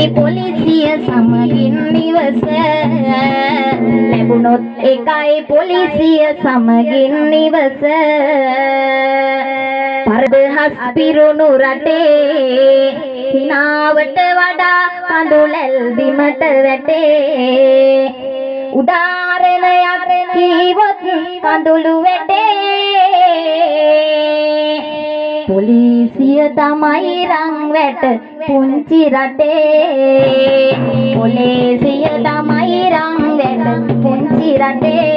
පොලිසිය සමගින් නිවස ලැබුණොත් එකයි පොලිසිය සමගින් නිවස පරදහස් පිරුණු රටේ හිනාවට වඩා කඳුලැල් බිමට වැටේ උදාහරණයක් කීවොත් කඳුළු වැටේ පොලිසිය තමයි රන් වැට පුංචි රටේ පොලිසිය තමයි රන් වැට පුංචි රටේ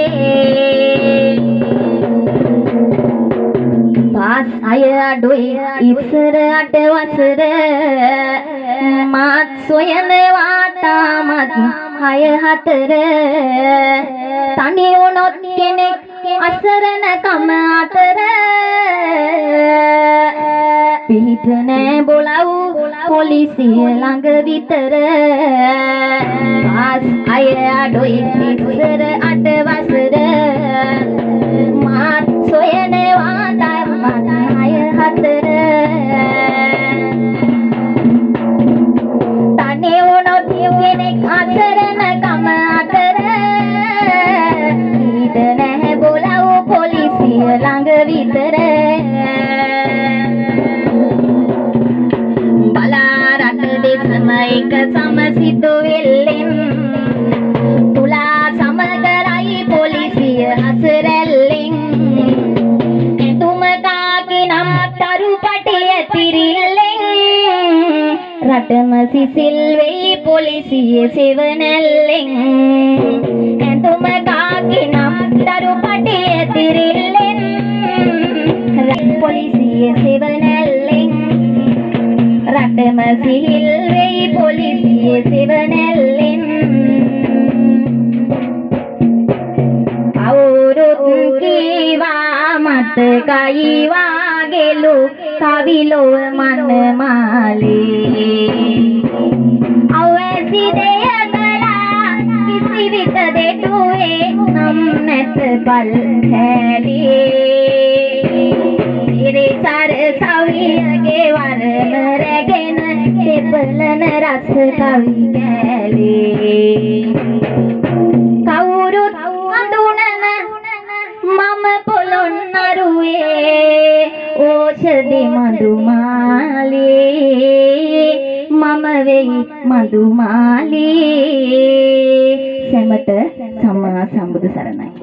පාස් අය අඩුයි ඉස්සර අට වසර මාත් සොයනවා තාමත් 6-4 තනි වුණොත් කෙනෙක් අසරණකම අතර පිහිට නෑ බොලව් පොලිසිය ළඟ විතර පාස් අය අඩුයි ඉස්සර අට වසර මාත් සොයනවා තාමත් 6-4 තනි වුණොත් කෙනෙක් අසරණකම අතර පිහිට නෑ බොලව් පොලිසිය ළඟ විතර එක සමසිතුවිල්ලෙන් තුලා සමකරයි පොලිසිය හසරැල්ලෙන් එතුම කාකිනම් තරුපටිය තිරිල්ලෙන් රටම සිසිල් වෙයි පොලිසිය සෙවනැල්ලෙන් එතුම කාකිනම් තරුපටිය තිරිල්ලෙන් පොලිසිය සෙවනැල්ලෙන් රටම සිහිල් වෙයි පොලිසිය සෙවනැල්ලෙන් අවුරුත් කීවා මතකයි වාගෙලු කවිලොව මනමාලේ අවැසි දෙය කළා කිසිවිට දෙටුවේ නම් නැත පල් හැලේ ඉරිසර සවියගේ වරම රැගෙන දෙපළන රස කවි කැලේ කවුරුත් හඳුනන මම පොළොන්නරුවේ ඕෂධි මధుමාලී මම වෙයි මధుමාලී සැමට සම්මා සම්බුදු සරණයි